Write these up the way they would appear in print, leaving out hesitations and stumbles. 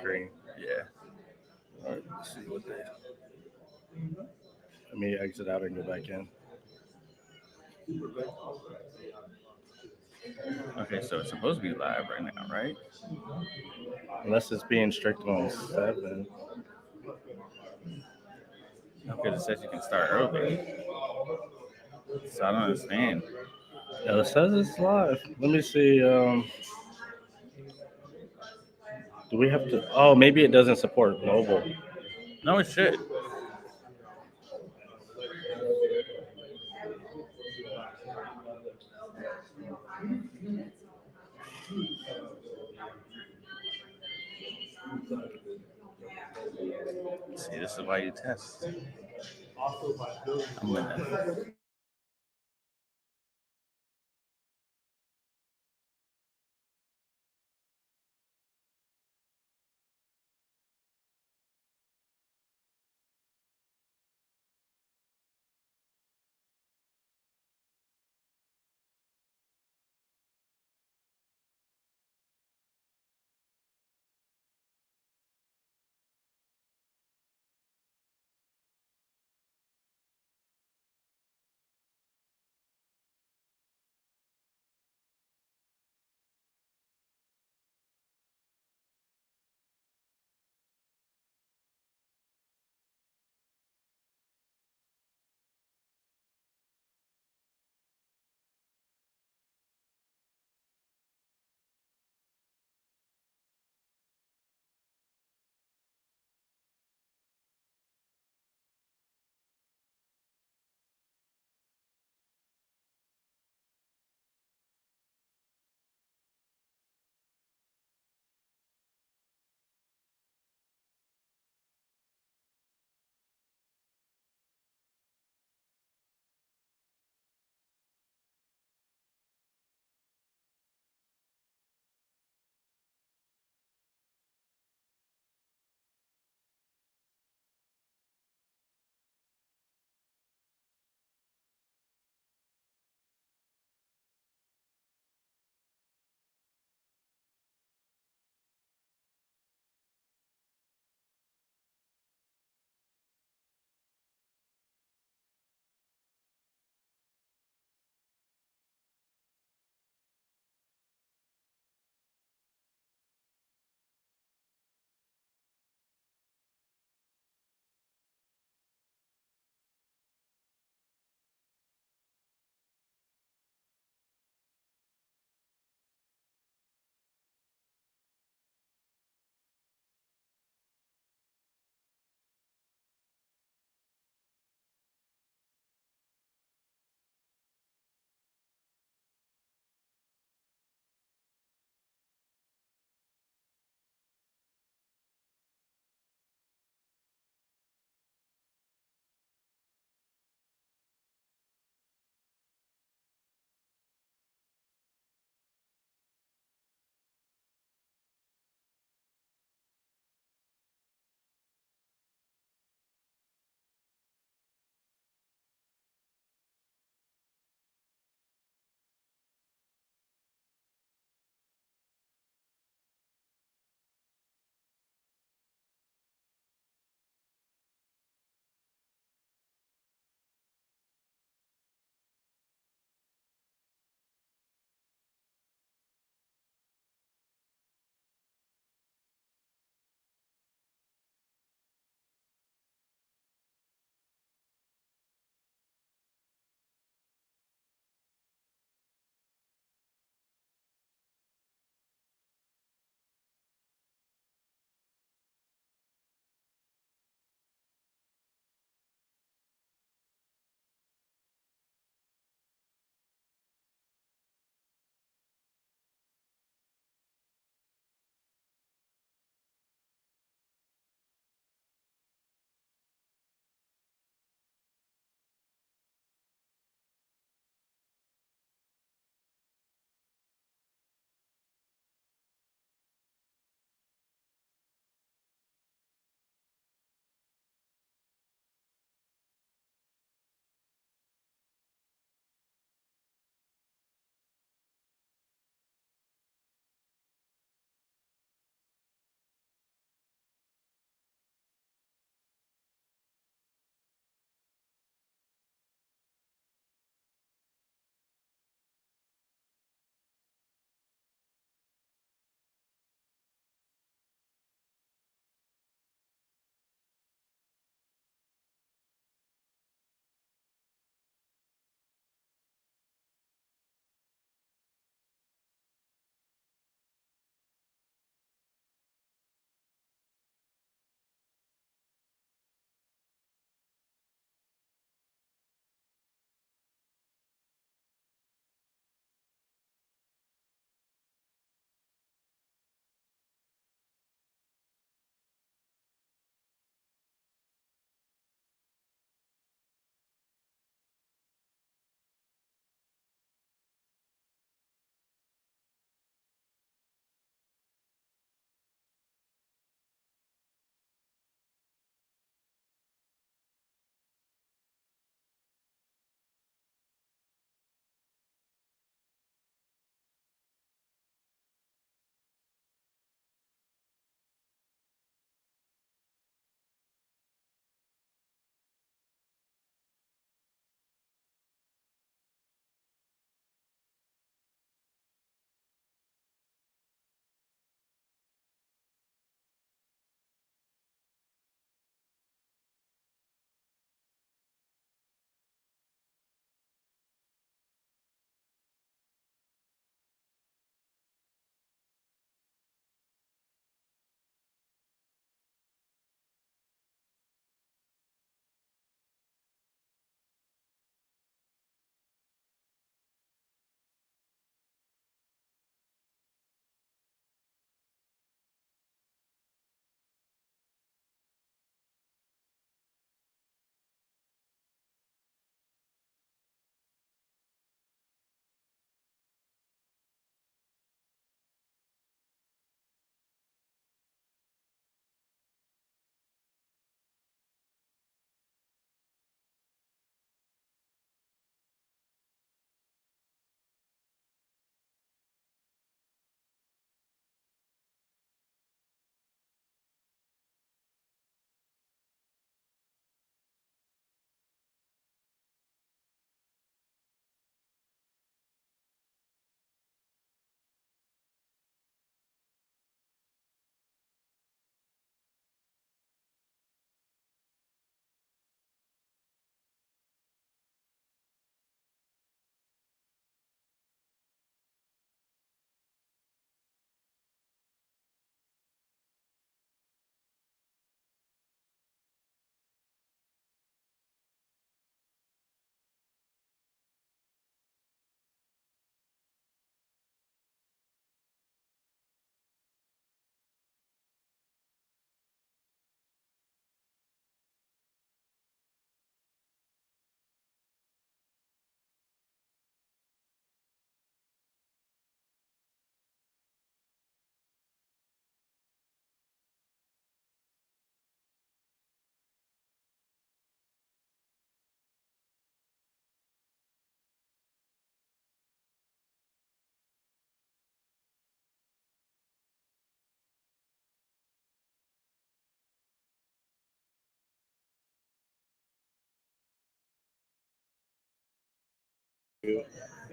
Green. Yeah. All right, let's see what they. Let me exit out and go back in. Okay, so it's supposed to be live right now, right? Unless it's being strict on 7. Okay, it says you can start early. So I don't understand. Yeah, it says it's live. Let me see. Do we have to? Oh, maybe it doesn't support mobile. No, it should. See, this is why you test. I'm gonna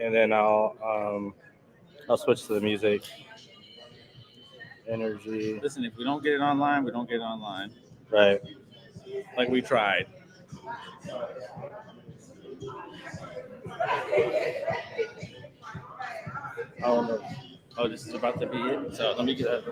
and then I'll switch to the music. Energy, Listen, if we don't get it online, we don't get it online. right? Like we tried. Oh, this is about to be it. So let me get that.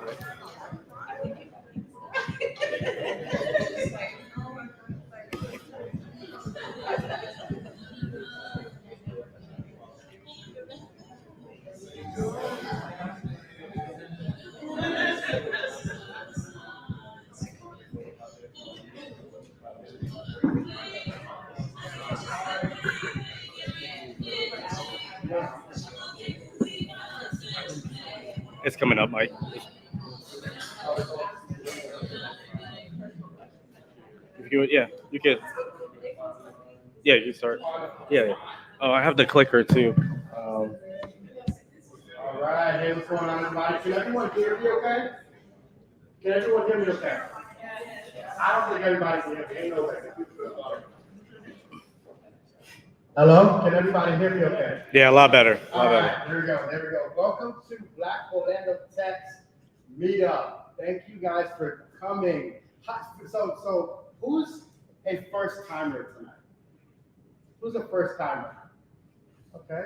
It's coming up, Mike. Yeah, you can. Yeah, you start. Yeah. Oh, I have the clicker too. All right, hey, what's going on, everybody? Can everyone hear me okay? Can everyone hear me okay? I don't think everybody can hear me. Ain't no way. Hello? Can everybody hear me okay? Yeah, a lot better. A lot All better. right, here we go. There we go. Welcome to Black Orlando Tech's meetup. Thank you guys for coming. So who's a first timer tonight? Who's a first timer? Okay,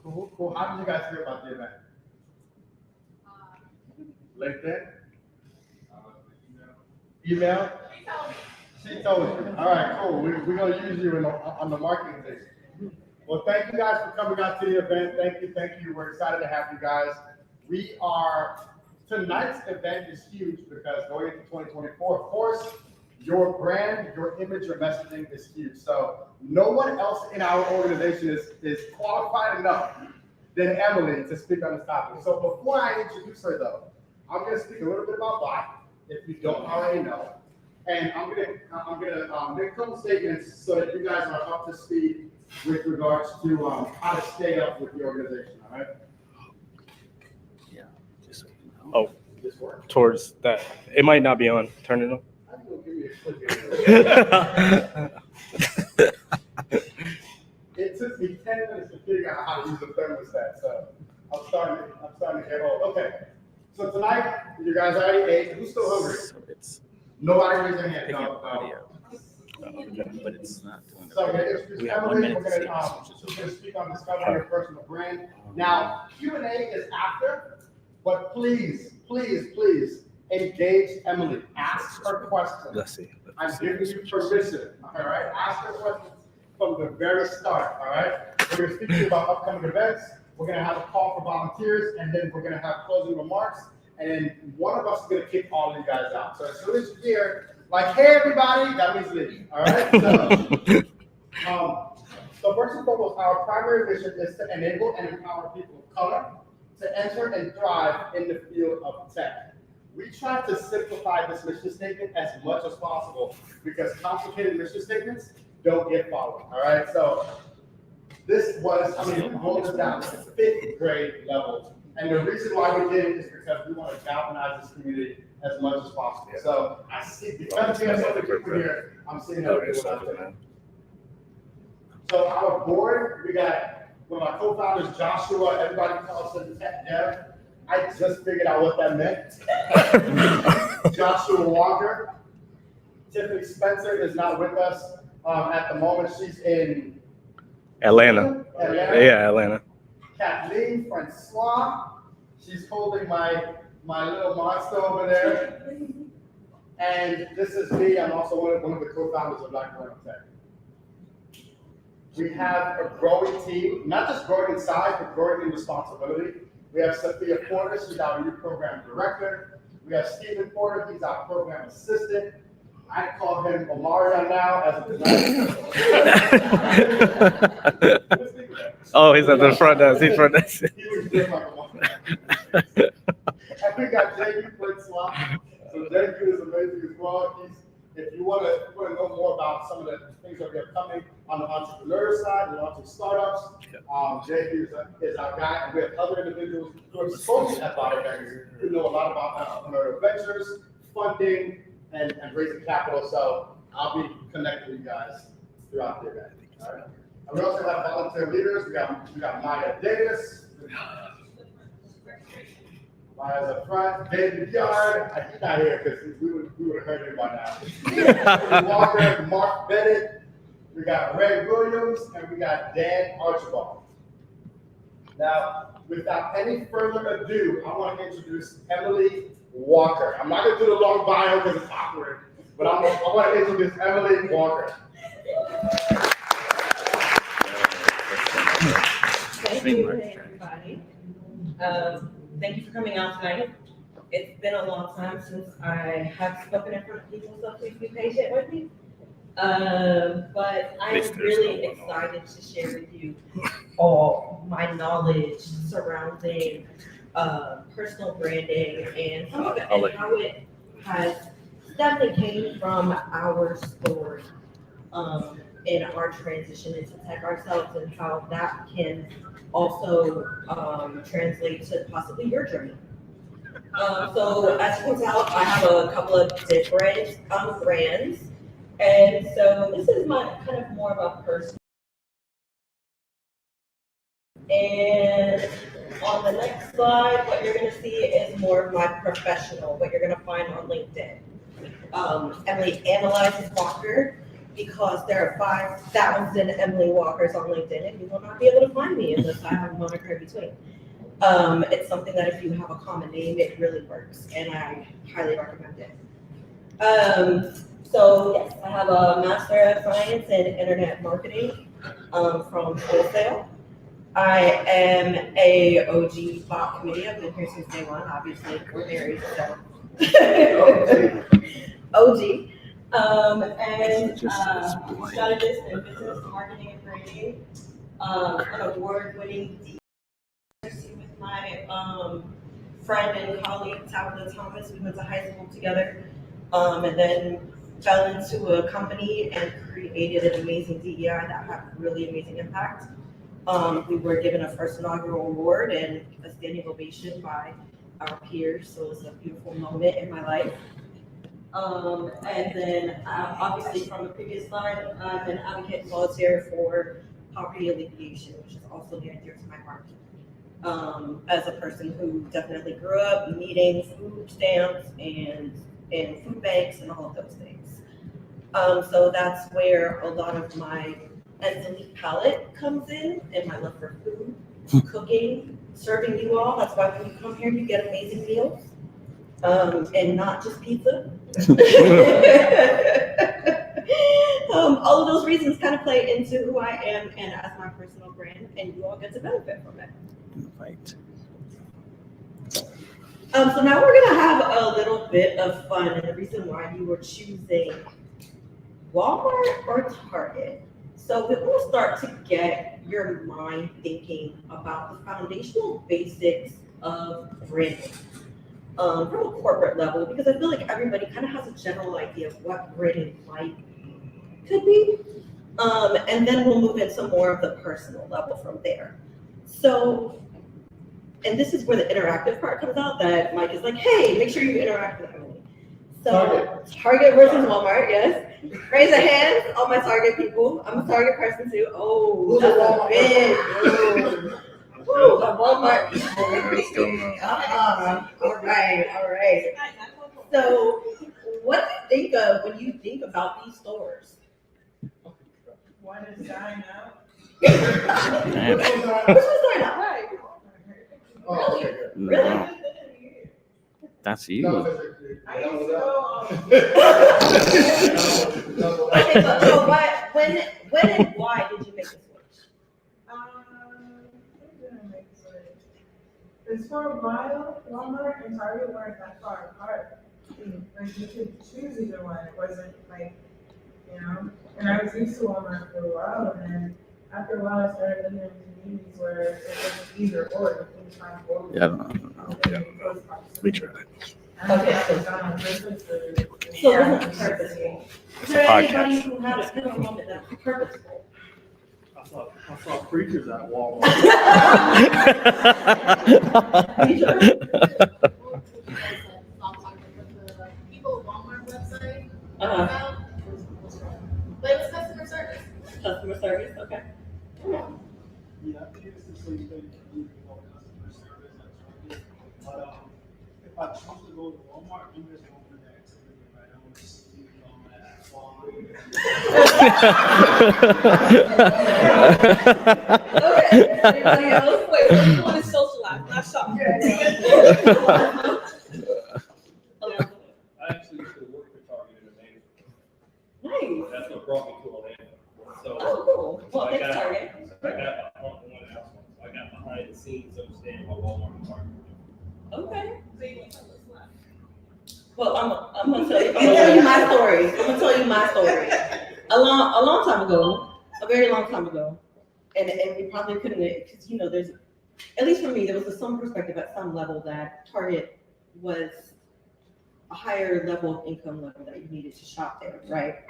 cool. How did you guys hear about the event? LinkedIn? Email? She told you. All right, cool. We're going to use you on the marketing thing. Well, thank you guys for coming out to the event. Thank you. We're excited to have you guys. Tonight's event is huge because going into 2024, of course, your brand, your image, your messaging is huge. So no one else in our organization is qualified enough than Emily to speak on this topic. So before I introduce her though, I'm going to speak a little bit about Black, if you don't already know. And I'm gonna make a couple statements so that you guys are up to speed with regards to how to stay up with the organization, all right? Yeah. Just so you know. Oh, This work. towards that. It might not be on. Turn it on. How you gonna give me a quick answer? It took me 10 minutes to figure out how to use the thermostat, so I'm starting to get old. Okay, so tonight, you guys already ate. Who's still hungry? So it's Nobody raise their hand. picking No, up no. audio. But it's not doing So it. we're gonna introduce We have 1 Emily. minute We're to gonna, see. she's gonna speak on discovering your personal brand. Now, Q&A is after, but please engage Emily. Ask her questions. Let's see. I'm giving you permission, all right? Ask her questions from the very start, all right? We're gonna speak to you about upcoming events. We're gonna have a call for volunteers, and then we're gonna have closing remarks. And then one of us is gonna kick all of you guys out. So as soon as you hear, like, hey, everybody, that means leave, all right? So first and foremost, our primary mission is to enable and empower people of color to enter and thrive in the field of tech. We try to simplify this mission statement as much as possible because complicated mission statements don't get followed, all right? So this was, we rolled this down to 5th grade level. And the reason why we did it is because we want to galvanize this community as much as possible. So I see, because we have so many people here, I'm seeing that we're doing that. So our board, we got one of our co-founders, Joshua. Everybody calls him Tech Dev. I just figured out what that meant. Joshua Walker. Tiffany Spencer is not with us at the moment. She's in Atlanta. Yeah, Atlanta. Kathleen Francois. She's holding my little monster over there. And this is me. I'm also one of the co-founders of Black Orlando Tech. We have a growing team, not just growing in size, but growing in responsibility. We have Sophia Porter, she's our new program director. We have Stephen Porter, he's our program assistant. I call him Omarion now as a designer. Oh, he's at the front desk. He's front desk. He looks just like Omarion. And we got JQ Francois. So JQ is amazing as well. If you want to know more about some of the things that we have coming on the entrepreneur side, we launching startups. JQ is our guy, and we have other individuals who are spoken at BioVenture who know a lot about entrepreneurial ventures, funding, and raising capital. So I'll be connecting you guys throughout the event. And we also have volunteer leaders. We got Maya Davis. Maya's up front. David Yard. He's not here because we would have heard him by now. Walker, Mark Bennett. We got Ray Williams, and we got Dan Archibald. Now, without any further ado, I want to introduce Emily Walker. I'm not going to do the long bio because it's awkward, but I want to introduce Emily Walker. Thank you, everybody. Thank you for coming out tonight. It's been a long time since I have spoken in front of people, so please be patient with me. But I'm really excited to share with you all my knowledge surrounding personal branding and some of it, and how it has definitely came from our story in our transition into tech ourselves, and how that can also translate to possibly your journey. So as you can tell, I have a couple of different brands. And so this is my kind of more of a personal. And on the next slide, what you're going to see is more of my professional, what you're going to find on LinkedIn. Emily Analyzes Walker, because there are 5,000 Emily Walkers on LinkedIn, and you will not be able to find me unless I have a moniker in between. It's something that if you have a common name, it really works, and I highly recommend it. So yes, I have a Master of Science in Internet Marketing from Wholesale. I am a OG Bot Committee. I've been here since day one. Obviously, we're married, so OG. And strategist in business marketing and branding. An award-winning with my friend and colleague Tabitha Thomas. We went to high school together, and then fell into a company and created an amazing DEI that had really amazing impact. We were given a first inaugural award and a standing ovation by our peers, so it was a beautiful moment in my life. And then obviously from the previous slide, I'm an advocate and volunteer for poverty alleviation, which is also near and dear to my heart. As a person who definitely grew up needing food stamps and food banks and all of those things. So that's where a lot of my elite palette comes in, and my love for food, cooking, serving you all. That's why when you come here, you get amazing meals, and not just pizza. All of those reasons kind of play into who I am and as my personal brand, and you all get to benefit from it. Right. So now we're gonna have a little bit of fun, and the reason why you were choosing Walmart or Target. So we want to start to get your mind thinking about the foundational basics of branding from a corporate level, because I feel like everybody kind of has a general idea of what branding could be. And then we'll move into more of the personal level from there. So, and this is where the interactive part comes out, that Mike is like, hey, make sure you interact with Emily. So Target versus Walmart, yes. Raise a hand, all my Target people. I'm a Target person too. Oh, that's a big. Woo, a Walmart. All right. So, what do you think of when you think about these stores? One is dying out. Which one's starting out? Right. Oh, okay, good. Really? That's you. I used to go Okay, so when and why did you make the switch? when did I make the switch? It's for a while, Walmart and Target weren't that far apart. Like you could choose either one. It wasn't like, and I was used to Walmart for a while, and then after a while I started living in communities where it was either or, you can find both. Yeah, I don't know. Yeah. We tried. Okay, so it wasn't purposeful. Is there anybody who had a pivotal moment that was purposeful? I saw preachers at Walmart. People Walmart website. Uh-huh. But it was customer service. Customer service, okay. Yeah, I think it's the same thing for me, customer service at Target. But if I choose to go to Walmart, I'm just going for the activity, right? I want to see all that fun. Okay, anybody else? Wait, what do you want to socialize, not shop? I actually used to work for Target in Atlanta. Nice. That's what brought me to Atlanta. So Oh, cool. Well, I thanks, got- Target. I got behind the scenes understanding what Walmart and Target do. Okay. Well, I'm gonna tell you my story. I'm gonna tell you my story. A long time ago, a very long time ago, and we probably couldn't, because there's, at least for me, there was some perspective at some level that Target was a higher level of income level that you needed to shop there, right?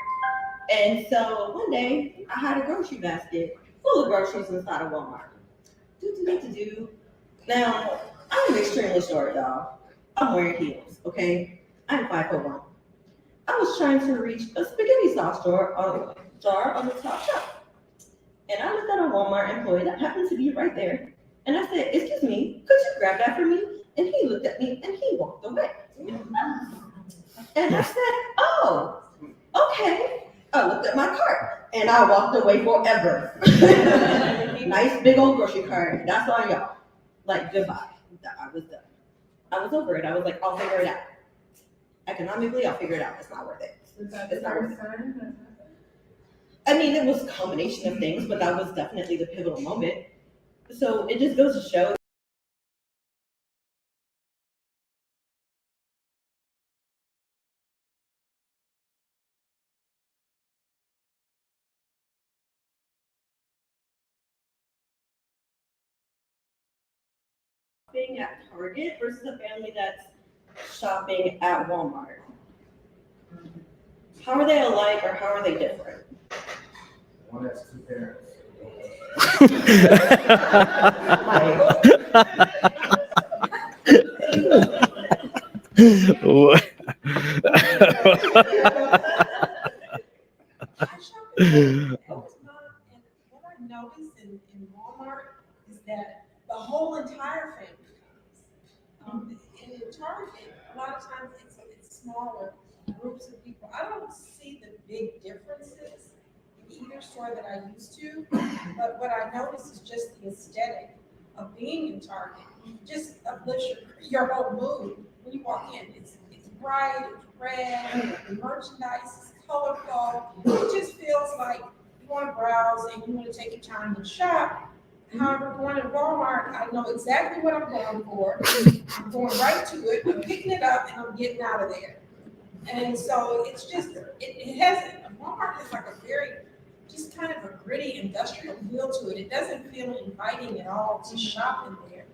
And so one day I had a grocery basket full of groceries inside of Walmart. Do. Now, I'm extremely short, y'all. I'm wearing heels, okay? I'm 5'1". I was trying to reach a spaghetti sauce jar on the top shelf. And I looked at a Walmart employee that happened to be right there. And I said, "Excuse me, could you grab that for me?" And he looked at me and he walked away. And I said, "Oh, okay." I looked at my cart and I walked away forever. Nice big old grocery cart. That's all y'all. Like, goodbye. I was done. I was over it. I was like, I'll figure it out. Economically, I'll figure it out. It's not worth it. Is that the It's not worth first it. time? I mean, it was a combination of things, but that was definitely the pivotal moment. So it just goes to show. Shopping at Target versus a family that's shopping at Walmart. How are they alike or how are they different? One has two parents. What? What I noticed in Walmart is that the whole entire family comes. And in Target, a lot of times it's smaller groups of people. I don't see the big differences in either store that I used to, but what I notice is just the aesthetic of being in Target. Just uplifts your whole mood when you walk in. It's bright, it's red, the merchandise is colorful. It just feels like you want to browse and you want to take your time and shop. However, going to Walmart, I know exactly what I'm going for. I'm going right to it, I'm picking it up, and I'm getting out of there. And so it's just, it has, Walmart has like a very, just kind of a gritty industrial feel to it. It doesn't feel inviting at all to shop in there.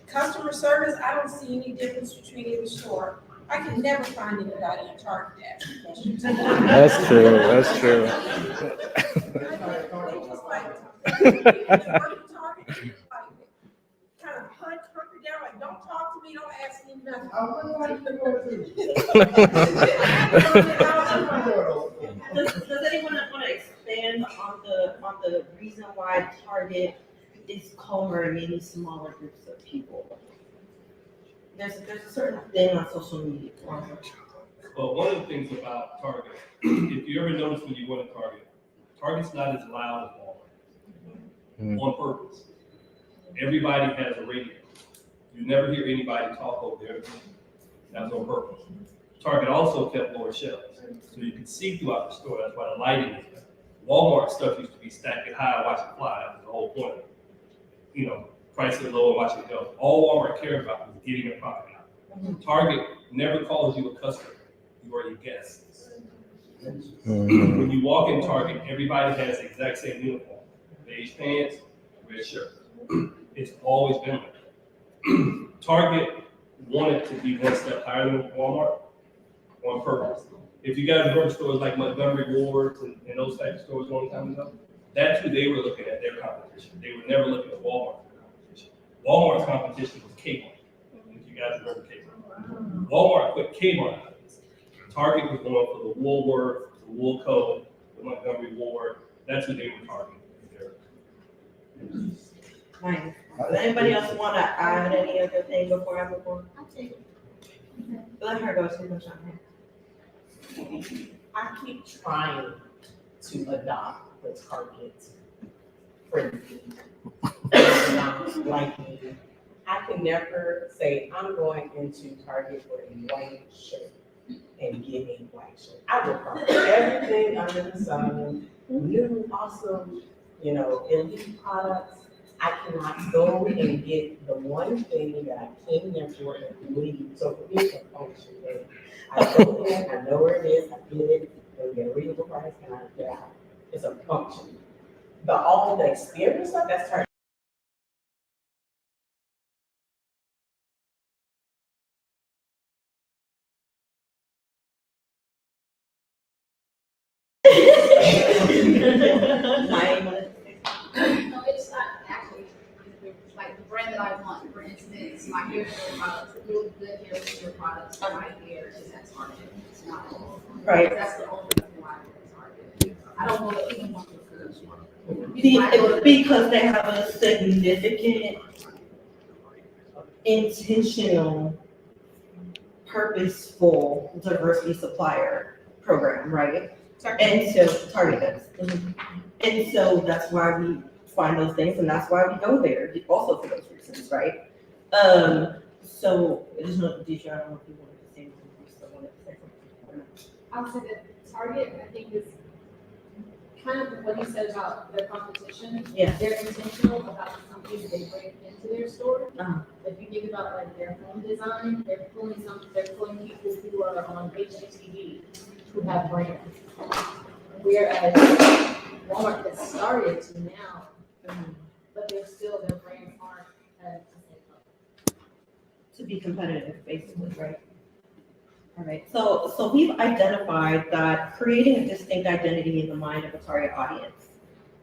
Customer service, I don't see any difference between either store. I can never find anybody in Target that asks questions. That's true. That's true. They just like, Target, kind of hunker down, like, don't talk to me, don't ask me nothing. I wouldn't like to go to. Does anyone want to expand on the reason why Target is calmer and maybe smaller groups of people? There's a certain thing on social media. But one of the things about Target, if you ever notice when you go to Target, Target's not as loud as Walmart. On purpose. Everybody has a radio. You never hear anybody talk over there. That's on purpose. Target also kept lower shelves, so you could see throughout the store. That's why the lighting is better. Walmart stuff used to be stacked it high and watch it fly. That was the whole point of it. You know, price it low and watch it go. All Walmart cared about was getting a product out. Target never calls you a customer. You are a guest. When you walk in Target, everybody has the exact same uniform. Beige pants, red shirt. It's always been like that. Target wanted to be one step higher than Walmart on purpose. If you guys go to stores like Montgomery Ward and those type of stores a long time ago, that's who they were looking at their competition. They were never looking at Walmart for their competition. Walmart's competition was Kmart. If you guys remember Kmart. Walmart put Kmart out of this. Target was going for the Woolworth, the Woolco, the Montgomery Ward. That's who they were targeting. Nice. Does anybody else want to add any other thing before I move on? I'll take it. Let her go, Supershine. I keep trying to adopt the Target frenzy. Not like me. I can never say, I'm going into Target for a white shirt and get a white shirt. I will find everything under the sun, new, awesome, elite products. I cannot go and get the one thing that I came there for and leave. So for me, it's a function. I go in, I know where it is, I get it, and get a reasonable price, and I get out. It's a function. But all the experience stuff, that's Target. No, it's not actually, like the brand that I want, for instance, my hair care products, the really good hair care products for my hair is at Target. It's not. Right. That's the only reason why I go to Target. I don't want to even want to food. Because they have a significant, intentional, purposeful diversity supplier program, right? And so, Target does. Mhm. And so that's why we find those things, and that's why we go there, also for those reasons, right? So, additional detail, I don't know if you wanted to say anything, you still wanted to say something. I would say that Target, I think, is kind of what you said about their competition. Yeah. They're intentional about something they bring into their store. Uh-huh. If you think about like their home design, they're pulling people who are on HGTV who have brands. Whereas Walmart has started to now, but their brands aren't as the same level. To be competitive, basically, right? All right, so we've identified that creating a distinct identity in the mind of a target audience,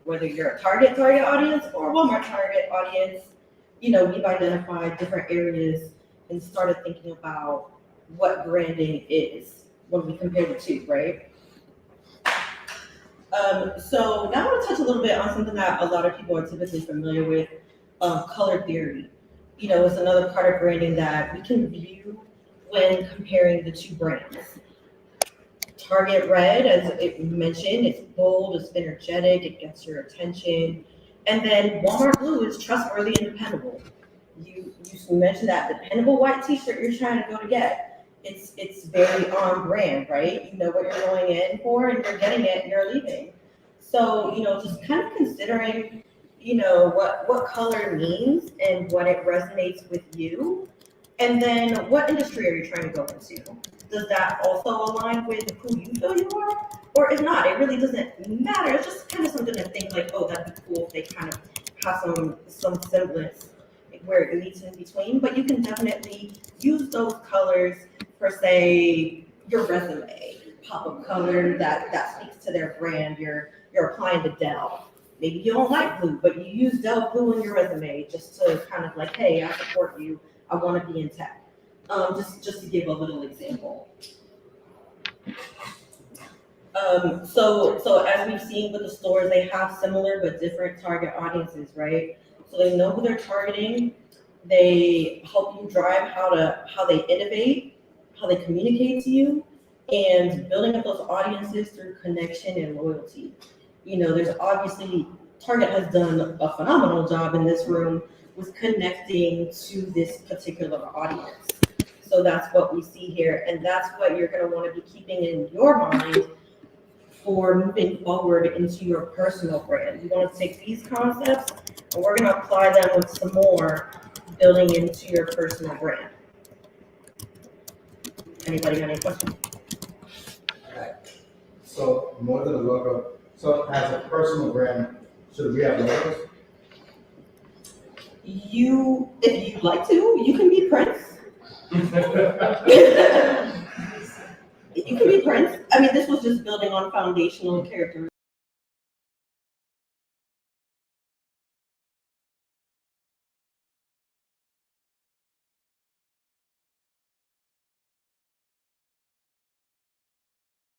whether you're a target audience or Walmart target audience, we've identified different areas and started thinking about what branding is when we compare the two, right? So now I want to touch a little bit on something that a lot of people are typically familiar with, color theory. It's another part of branding that we can view when comparing the two brands. Target Red, as it mentioned, it's bold, it's energetic, it gets your attention. And then Walmart Blue is trustworthy and dependable. You mentioned that dependable white t-shirt you're trying to go to get. It's very on brand, right? You know what you're going in for and you're getting it and you're leaving. So, just kind of considering, what color means and what it resonates with you. And then what industry are you trying to go into? Does that also align with who you feel you are? Or if not, it really doesn't matter. It's just kind of something to think like, oh, that'd be cool if they kind of have some semblance where it meets in between. But you can definitely use those colors for, say, your resume. Pop-up color that speaks to their brand. You're applying to Dell. Maybe you don't like blue, but you use Dell blue in your resume just to kind of like, hey, I support you. I want to be in tech. Just to give a little example. So as we've seen with the stores, they have similar but different target audiences, right? So they know who they're targeting. They help you drive how they innovate, how they communicate to you, and building up those audiences through connection and loyalty. There's obviously, Target has done a phenomenal job in this room with connecting to this particular audience. So that's what we see here, and that's what you're going to want to be keeping in your mind for moving forward into your personal brand. You want to take these concepts, and we're going to apply them with some more building into your personal brand. Anybody got any questions? So more than a logo. So as a personal brand, should we have logos? If you'd like to, you can be Prince. You can be Prince. I mean, this was just building on foundational characteristics.